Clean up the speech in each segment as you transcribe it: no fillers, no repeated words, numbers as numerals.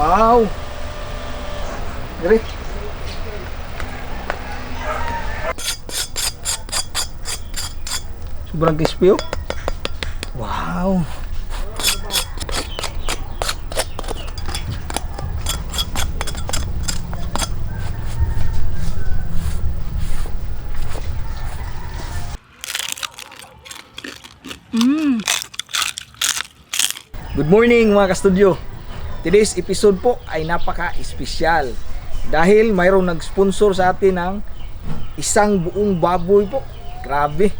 Wow. Dire. Sobrang crispy oh. Wow. Good morning mga ka-studio. Today's episode po ay napaka-espesyal dahil mayroong nag-sponsor sa atin ng isang buong baboy po. Grabe.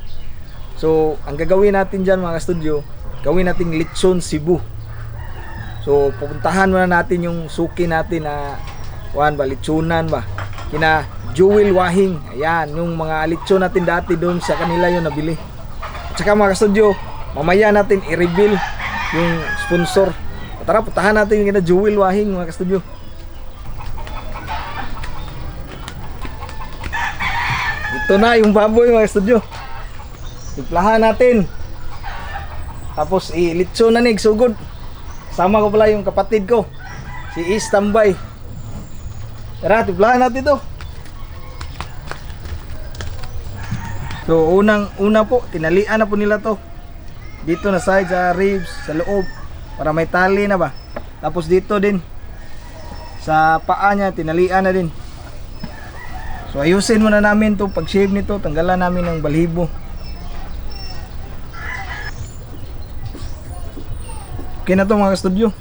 So, ang gagawin natin dyan mga ka-studio, gawin nating LECHON CEBU. So, pupuntahan muna natin yung suki natin na lechonan ba? Kina Jewel Wahing. Ayan, yung mga lechon natin dati doon sa kanila yung nabili. At saka mga ka-studio, mamaya natin i-reveal yung sponsor. Tara, putahan natin yung kina Jewel Wahing mga ka-studio. Ito na yung baboy mga ka-studio. Timplahan natin. Tapos i-litso na nig sugod. Sama ko pala yung kapatid ko, si Is Tambay. Tara, timplahan natin to. So una po, tinalian na po nila to. Dito na side sa ribs, sa loob, para may tali na ba. Tapos dito din sa paa niya, tinalian na din. So ayusin muna namin to pag shave nito, tanggalan namin ng balhibo. Okay na to mga ka-studio.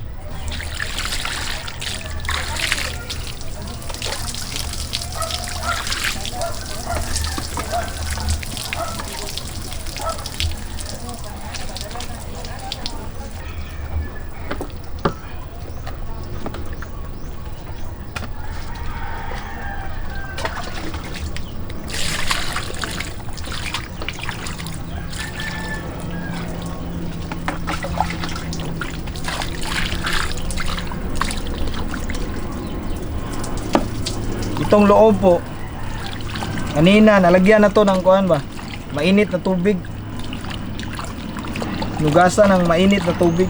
Itong loob po, kanina nalagyan na to ng kuan ba, mainit na tubig. Nugasan ng mainit na tubig.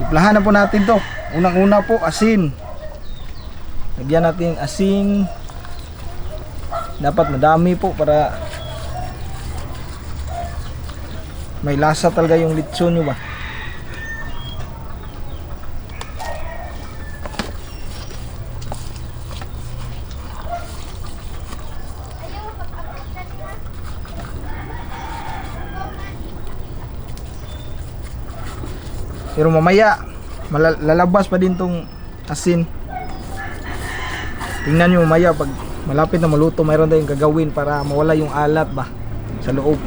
Timplahan na po natin to. Unang-una po, asin. Lagyan natin asin. Dapat madami po para may lasa talaga yung lechon nyo ba. Pero mamaya lalabas pa din tong asin. Tingnan nyo mamaya pag malapit na maluto, mayroon tayong gagawin para mawala yung alat ba sa loob.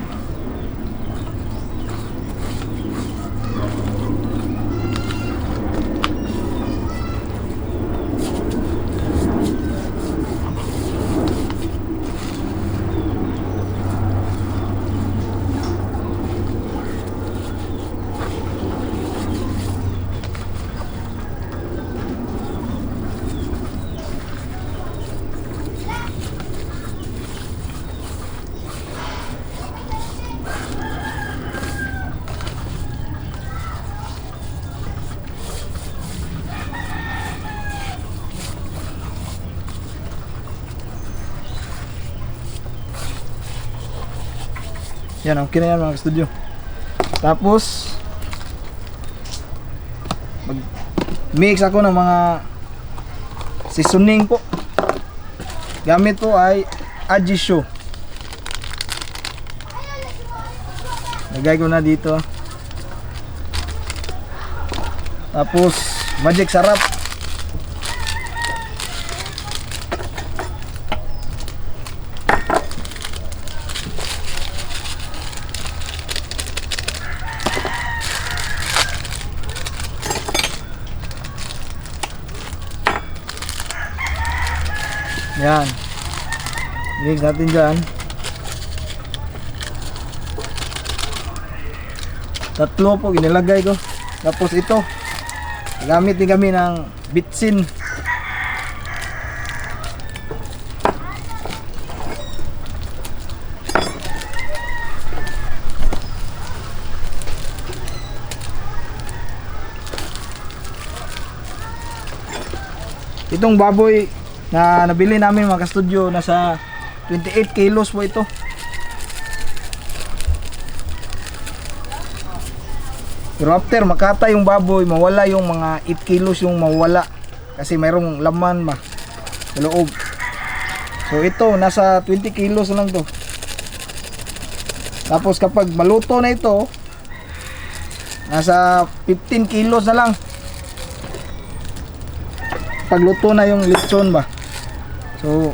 Yan, okay na yan mga studio. Tapos mag-mix ako ng mga seasoning po. Gamit po ay ajisho. Lagay ko na dito. Tapos magic sarap. Yan. Mix natin dyan. Tatlo po ginilagay ko. Tapos ito, gamit din kami ng bitsin. itong baboy na nabili namin mga ka-studio, nasa 28 kilos po ito. Pero after makata yung baboy, mawala yung mga 8 kilos yung mawala. Kasi mayroong laman ba sa loob. So ito, nasa 20 kilos lang to. Tapos kapag maluto na ito, nasa 15 kilos na lang. Pagluto na yung lechon ba. So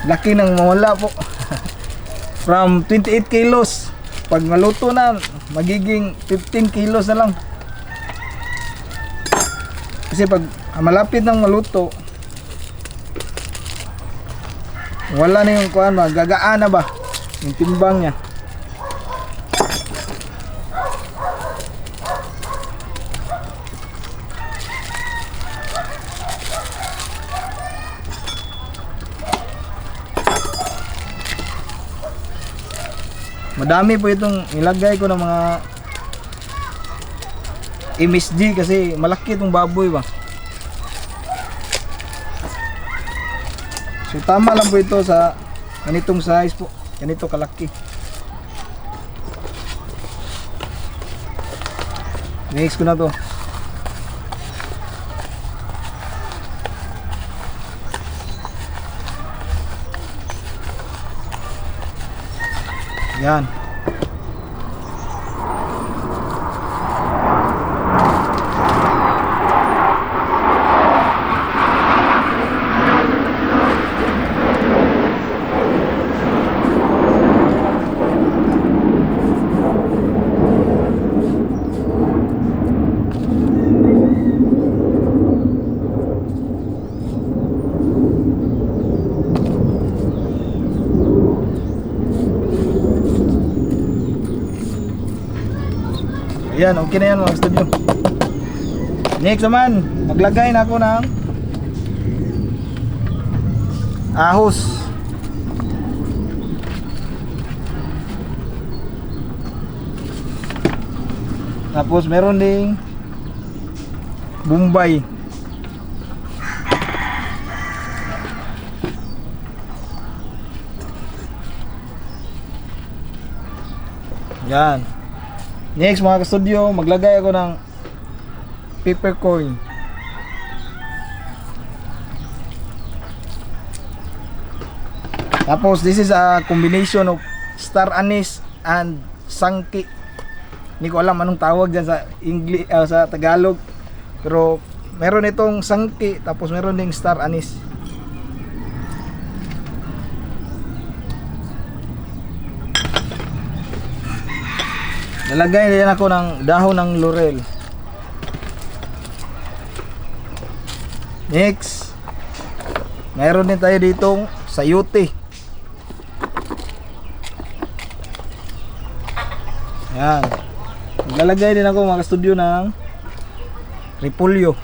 laki nang mawala po. From 28 kilos, pag maluto na, magiging 15 kilos na lang. Kasi pag malapit ng maluto, wala na yung kuan ba, gagaan na ba yung timbang niya. Madami po itong nilagay ko ng mga MSG kasi malaki itong baboy ba. So tama lang po ito sa ganitong size po, ganito kalaki. Mix ko na to. Yan. Ayan, okay na yan mga studio. Next naman, maglagay na ako ng ahos. Tapos meron ding bombay. Yan. Next mga ka-studio, maglagay ako ng peppercorn. Tapos this is a combination of star anise and sangki. Hindi ko alam anong tawag dyan sa English, sa Tagalog. Pero meron itong sangki, tapos meron ding star anise. Nalagay din ako ng dahon ng laurel. Next, mayroon din tayo ditong sayote. Yan. Naglalagay din ako mga studio ng repolyo.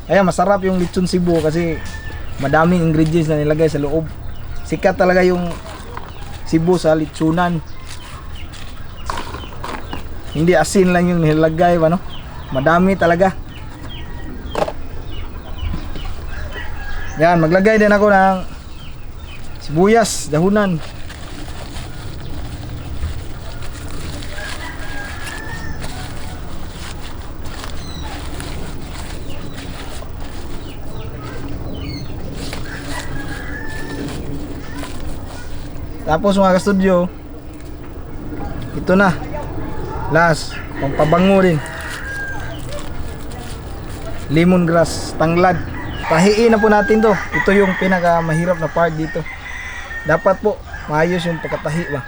Ayan, masarap yung lechon Cebu kasi madaming ingredients na nilagay sa loob. Sikat talaga yung Cebu sa lechonan. Hindi asin lang yung nilagay ba, no? Madami talaga. Yan, maglagay din ako ng sibuyas, dahunan. Tapos mga ka-studio, ito na. Last, pampabango din. Lemongrass, tanglad. Tahiin na po natin to. Ito yung pinaka mahirap na part dito. Dapat po maayos yung pagkatahi ba.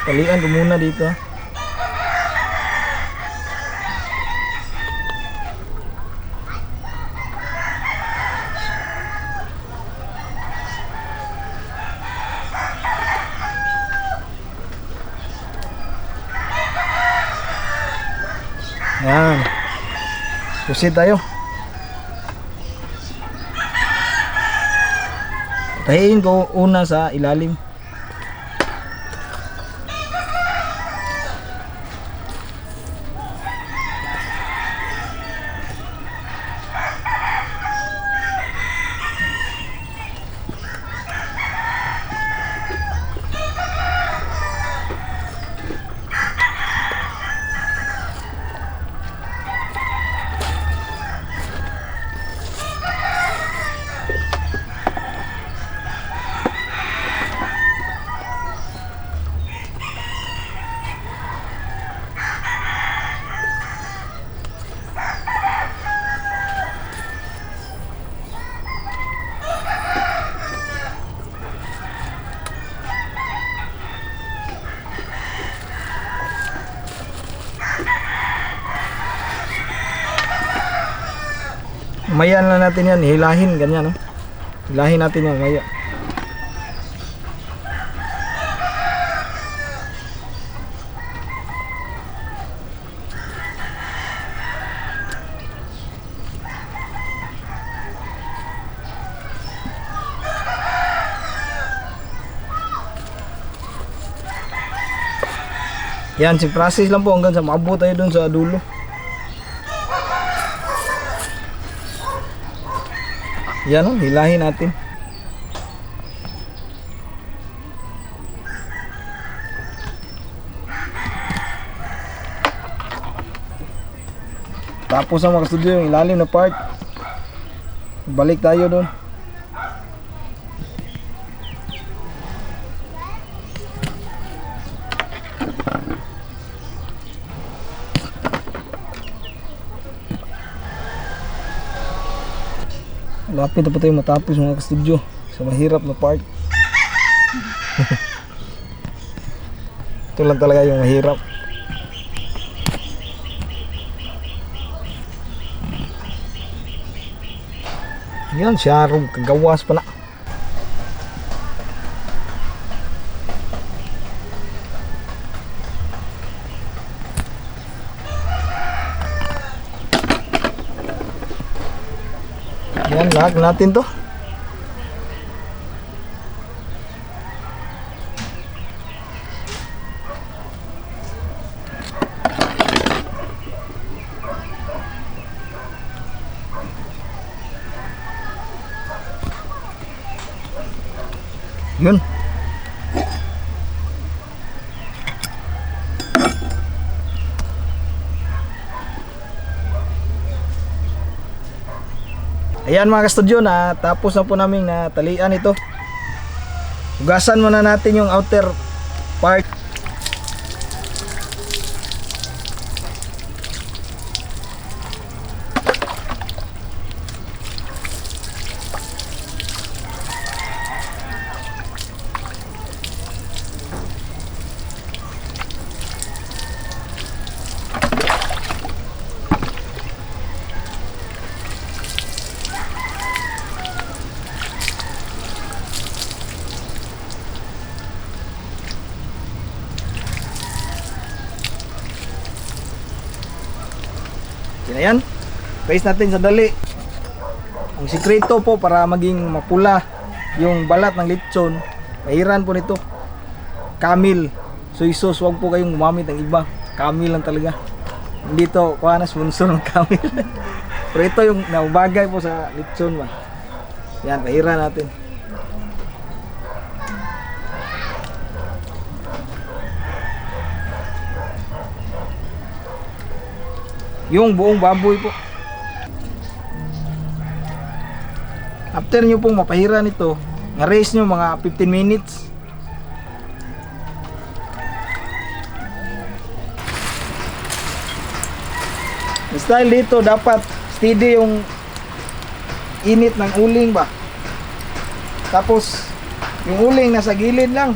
Talian ko muna dito. Yan. Proceed tayo. Tahiin ko una sa ilalim. Mayan lang natin yan, hilahin ganyan, no? Hilahin natin yan, maya. Yan, si process lang po hanggang sa maabot tayo dun sa dulo. Yan, oh, hilahin natin. Tapos ang mga studio yung ilalim na part. Balik tayo doon. Lapit na pa tayo matapos mga ka-studio sa mahirap na part. Ito lang talaga yung mahirap. Yan, siyarong kagawas pa na. Yan, lag natin to. Yun. Ayan mga ka-studio, na tapos na po namin na talian ito. Hugasan muna natin yung outer part. Yan, paste natin sa dali. Ang sikreto po para maging mapula yung balat ng lechon, mahiran po nito, camel soy sauce. Huwag po kayong gumamit ng iba, camel lang talaga. Hindi to kuha na sponsor ng camel. Pero ito yung naubagay po sa lechon ba. Yan, pahiran natin. Yung buong baboy po. After nyo pong mapahiran ito, nga-raise nyo mga 15 minutes. Style dito, dapat steady yung init ng uling ba. Tapos yung uling nasa gilid lang.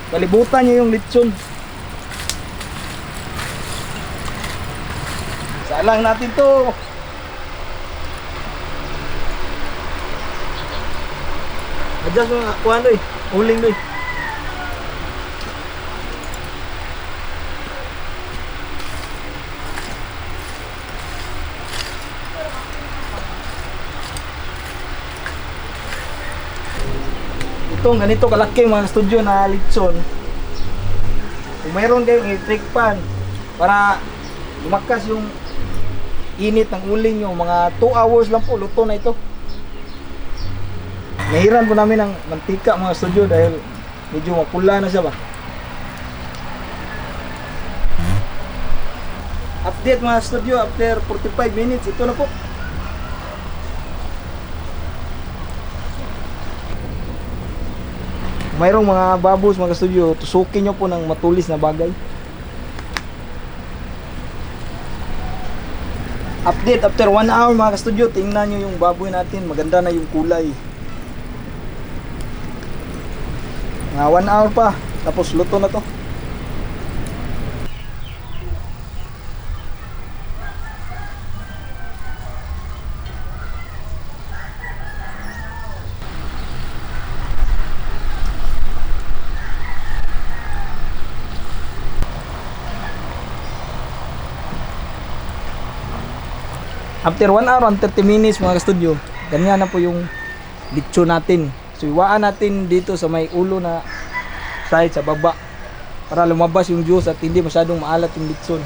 Palibutan nyo yung lechon. Salang natin to. Adjust mo nga, kuha doy, uling doy. itong ganito kalaki mga studio na lechon, kung mayroon kayong electric pan para lumakas yung init ng uling nyo, mga 2 hours lang po luto na ito. Nahiran po namin ng mantika mga studio dahil medyo mapula na siya ba. Update mga studio after 45 minutes, ito na po. Mayroong mga babos mga studio, tusukin nyo po ng matulis na bagay. Update after 1 hour mga studio, tingnan nyo yung baboy natin, maganda na yung kulay. Mga 1 hour pa, tapos luto na to. After 1 hour and 30 minutes mga studio, ganyan na po yung lechon natin. So iwaan natin dito sa may ulo na side sa baba para lumabas yung juice at hindi masyadong maalat yung lechon.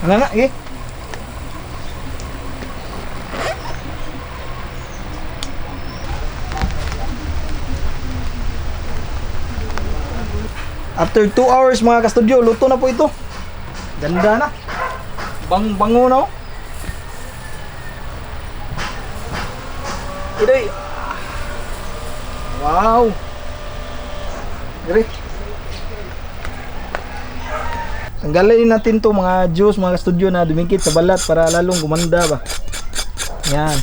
Ano na, eh? After 2 hours mga ka-studio, luto na po ito. Ganda na. Bango na. Iday. Wow. Great. Tanggalin natin to mga juice mga ka-studio na dumikit sa balat para lalong gumanda ba. Yan.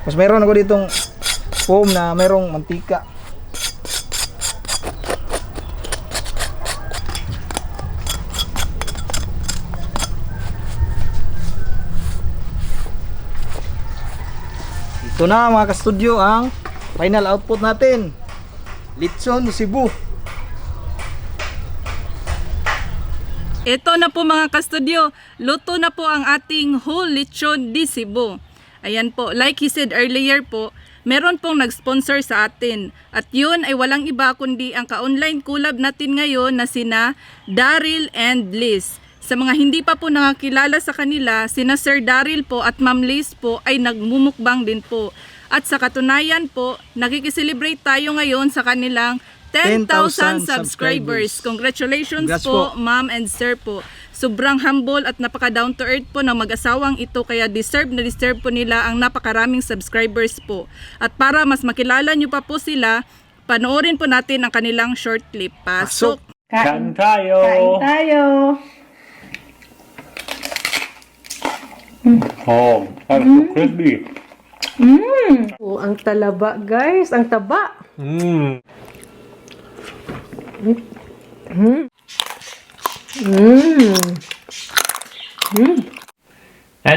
Mas meron ako ditong foam na merong mantika. Ito na mga ka-studio ang final output natin. Lechon Cebu. Ito na po mga ka-studio, luto na po ang ating whole lechon di Cebu. Ayan po, like he said earlier po, meron pong nag-sponsor sa atin. At yun ay walang iba kundi ang ka-online collab natin ngayon na sina Daryl and Liz. Sa mga hindi pa po nakakilala sa kanila, sina Sir Daryl po at Ma'am Liz po ay nagmumukbang din po. At sa katunayan po, nakikiselebrate tayo ngayon sa kanilang 10,000 subscribers. Congratulations po, Ma'am and Sir po. Sobrang humble at napaka down to earth po ng mag-asawang ito, kaya deserve po nila ang napakaraming subscribers po. At para mas makilala nyo pa po sila, panoorin po natin ang kanilang short clip. Pasok! Kain tayo! Kain tayo! Oh, that's so crispy. Oh, ang talaba, guys. Ang taba. And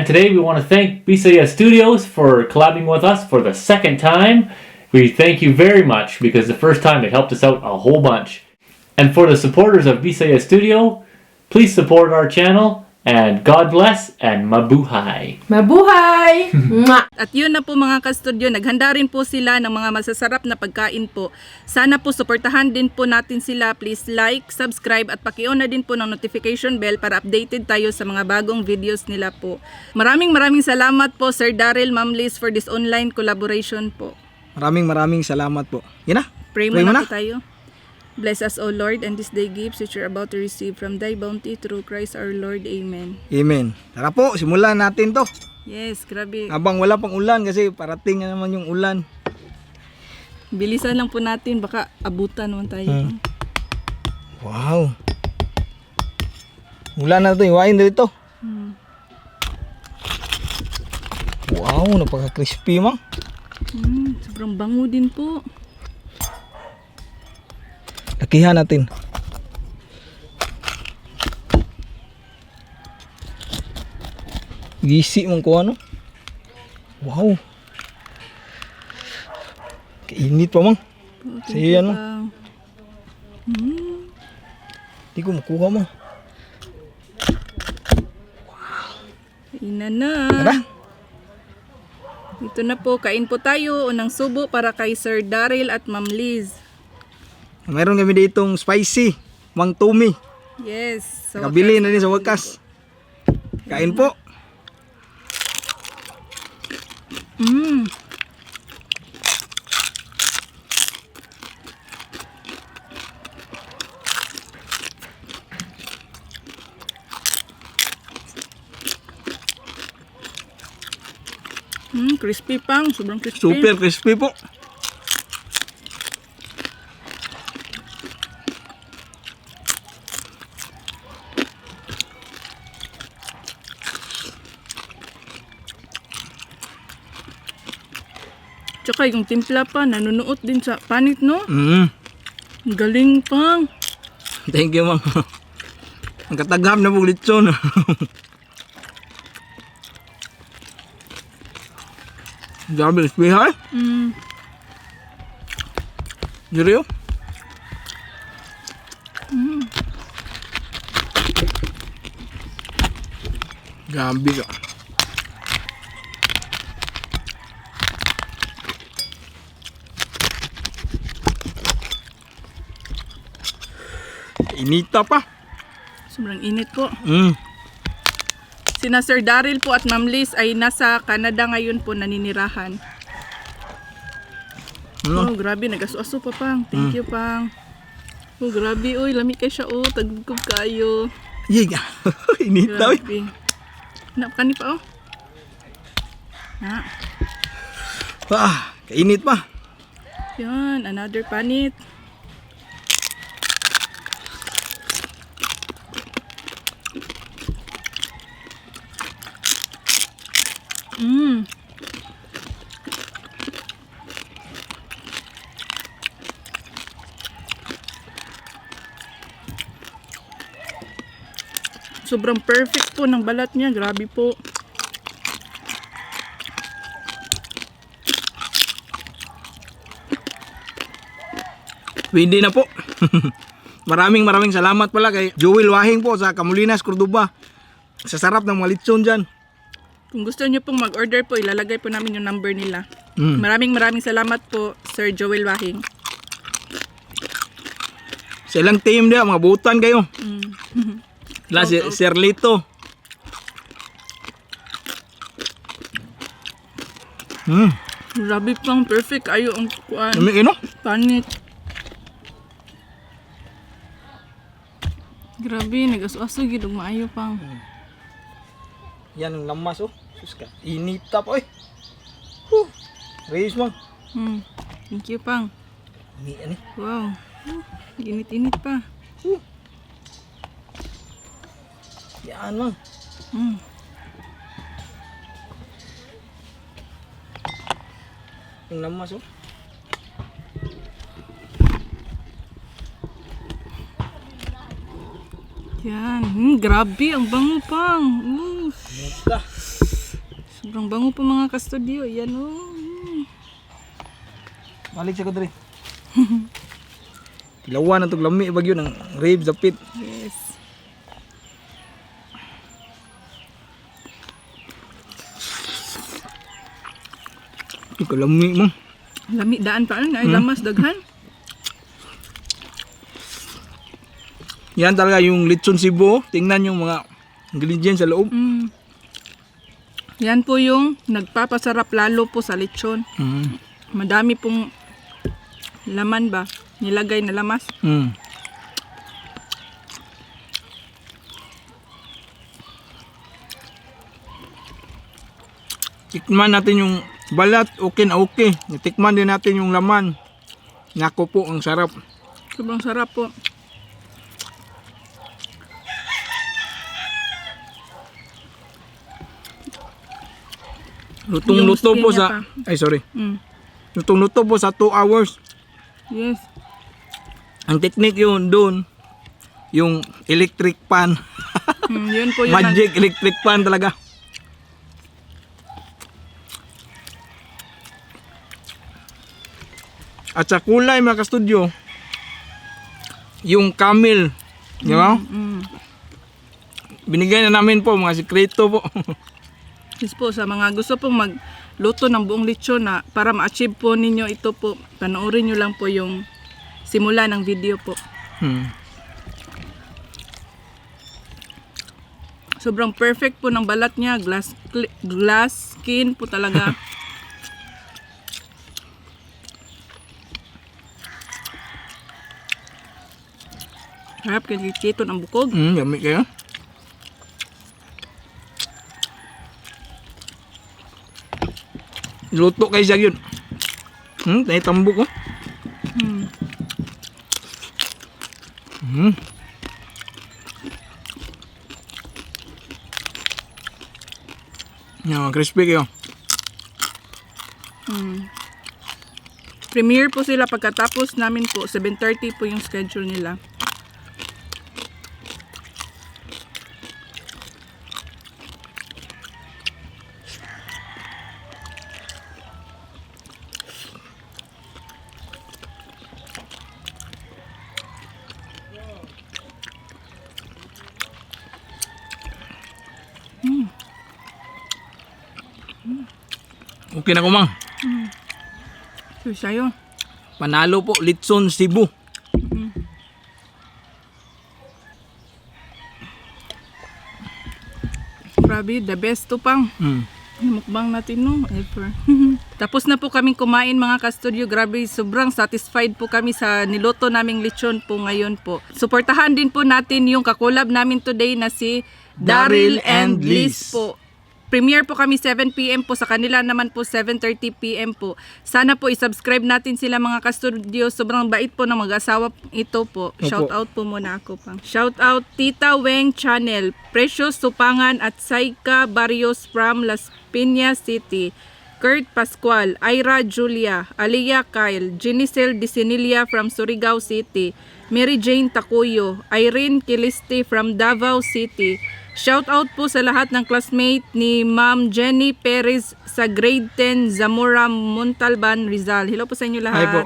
today we want to thank Bisaya Studios for collabing with us for the second time. We thank you very much because the first time it helped us out a whole bunch. And for the supporters of Bisaya Studio, please support our channel. And God bless and mabuhay. Mabuhay! Mwah! At yun na po mga ka-studio, naghanda rin po sila ng mga masasarap na pagkain po. Sana po suportahan din po natin sila. Please like, subscribe at paki-on na din po ng notification bell para updated tayo sa mga bagong videos nila po. Maraming salamat po Sir Daryl, Ma'am Liz for this online collaboration po. Maraming salamat po. Yan na. Pray muna po tayo. Bless us, O Lord, and this day gifts which we are about to receive from Thy bounty through Christ our Lord. Amen. Amen. Tara po, simulan natin to. Yes, grabe. Habang wala pang ulan kasi parating na naman yung ulan. Bilisan lang po natin, baka abutan naman tayo. Wow. Ulan na ito, iwain dito. Wow, napaka-crispy mang. Sobrang bango din po. Lakihan natin. Gisi mong ko ano. Wow. Init pa mang. Sige ano. Pang. Di ko makuha mang. Kainan na. Tara. Ito na po, kain po tayo. Unang subo para kay Sir Daryl at Ma'am Liz. Mayroon kami ditong spicy. Mang Tumi. Yes. So, Nakabili na din sa wakas. Kain po. Crispy pang. Sobrang crispy. Super crispy po. Tsaka yung timpla pa, nanunuot din sa panit, no? Galing pang. Thank you, mang. Ang katagham na pong lechon. Grabe, crispy ha? Juri oh. Grabe ka. Inita pa. Sobrang init po. Sina Sir Daryl po at Ma'am Liz ay nasa Canada ngayon po naninirahan. Oh, grabe. Nag-aso-aso pa pang. Thank you pang. Oh, grabe. Uy, lami kay siya. Oh, tagugog kayo. Yiga. Inita eh. Grabe. Napakani pa oh. Ha. Kainit pa. Yan, another panit. Sobrang perfect po ng balat niya. Grabe po. Pwede na po. maraming salamat pala kay Joel Wahing po sa Camulinas, Cordoba. Sa sarap ng mga lechon dyan. Kung gusto niyo pong mag-order po, ilalagay po namin yung number nila. Maraming salamat po, Sir Joel Wahing. Sa ilang team dia, mga butan kayo. La si Sir Lito. Grabe pang perfect. Ayo ang kuan. Ano? Panit. Grabe, nag-aso-aso gid og maayo pang. Yan ang lamas oh. Sus ka. Inita pa eh. Reyes mang. Thank you pang. Ini. Wow. Init-init pa. Yan mang. Ang lamas oh. Yan. Grabe, ang bango pang. Muta. Sobrang bango po mga kastudyo. Yan oh. Balik siya ko dre. Tilawan na itong lami bagyo ng ribs, dapit. Yes. Ikaw lami mo. Lami daan pa ay lamas daghan. Yan talaga yung lechon Cebu. Tingnan yung mga ingredients sa loob. Yan po yung nagpapasarap lalo po sa lechon. Madami pong laman ba? Nilagay na lamas. Tikman natin yung balat, okay na okay. Tikman din natin yung laman. Nako po, ang sarap. Sobrang sarap po. Lutong-luto Yung po niya sa... pa. Ay, sorry. Mm. Lutong-luto po sa 2 hours. Yes. Ang technique yun doon, yung electric pan. Yun po yung Magic electric pan talaga. At sa kulay mga ka-studio, yung camel, di ba? Binigay na namin po mga sikreto po. Yes po, sa mga gusto pong magluto ng buong lechon na para ma-achieve po ninyo ito po, panoorin nyo lang po yung simula ng video po. Sobrang perfect po ng balat niya, glass skin po talaga. Harap kay chito ng bukog. Yummy kayo. Luto kayo siya yun. Tayo tambok ko. Yan, crispy kayo. Premiere po sila pagkatapos namin po, 7:30 po yung schedule nila. Okay na ko mang. Bisaya. Panalo po, Lechon Cebu. Grabe, the best to pang. Mukbang natin no, ever. Tapos na po kaming kumain mga ka-studio. Grabe, sobrang satisfied po kami sa niluto naming lechon po ngayon po. Suportahan din po natin yung kakolab namin today na si Daryl and Liz po. Premiere po kami 7 PM po, sa kanila naman po 7:30 PM po. Sana po i-subscribe natin sila mga ka-studio. Sobrang bait po ng mag-asawa ito po. Shout out po muna ako pang. Shout out Tita Weng Channel, Precious Supangan at Saika Barrios from Las Piñas City. Kurt Pascual, Ira Julia, Aliyah Kyle, Ginicel Disinilia from Surigao City, Mary Jane Takuyo, Irene Kiliste from Davao City. Shout out po sa lahat ng classmate ni Ma'am Jenny Perez sa grade 10 Zamora Montalban, Rizal. Hello po sa inyo lahat. Hi po.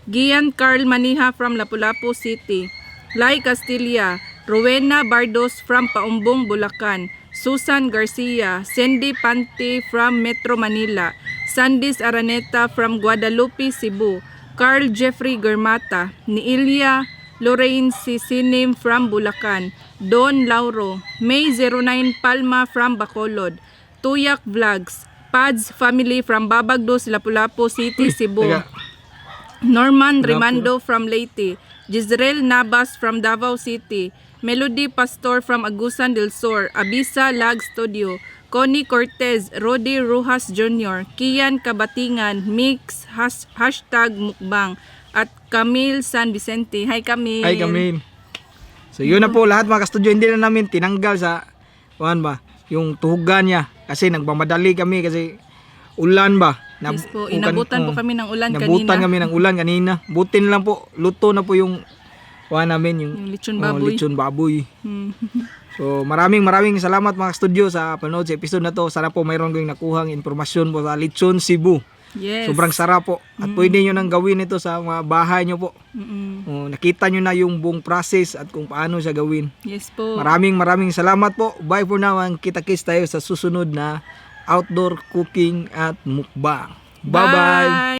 Gian Carl Maniha from Lapu-Lapu City. Lai Castilla, Rowena Bardos from Paumbong, Bulacan. Susan Garcia, Cindy Panti from Metro Manila. Sandis Araneta from Guadalupe, Cebu. Carl Jeffrey Germata, Niilia Lorraine Sisinim from Bulacan. Don Lauro, May 09 Palma from Bacolod. Tuyak Vlogs, Pads Family from Babagdos, Lapu-Lapu City, Cebu. Teka. Norman Rimando from Leyte. Jezreel Nabas from Davao City. Melody Pastor from Agusan del Sur. Abisa Lag Studio. Connie Cortez, Rodi Rujas Jr., Kian Kabatingan, Mix, hashtag Mukbang, at Camille San Vicente. Hi Camille. Hi Camille. So yun na po lahat mga ka-studio, hindi na namin tinanggal sa yung tuhugan niya kasi nagmamadali kami kasi ulan ba. Yes po, inabutan po kami ng ulan kanina. Inabutan kami ng ulan kanina. Butin lang po, luto na po yung namin yung lechon baboy. Lechon baboy. So maraming salamat mga ka-studio sa panood sa episode na to. Sana po mayroon kayong nakuhang impormasyon po sa Lechon Cebu. Yes. Sobrang sarap po. At pwede nyo nang gawin ito sa mga bahay nyo po. Nakita nyo na yung buong process at kung paano siya gawin. Yes po. Maraming salamat po. Bye for now. Kita-kits tayo sa susunod na outdoor cooking at mukbang. Bye-bye!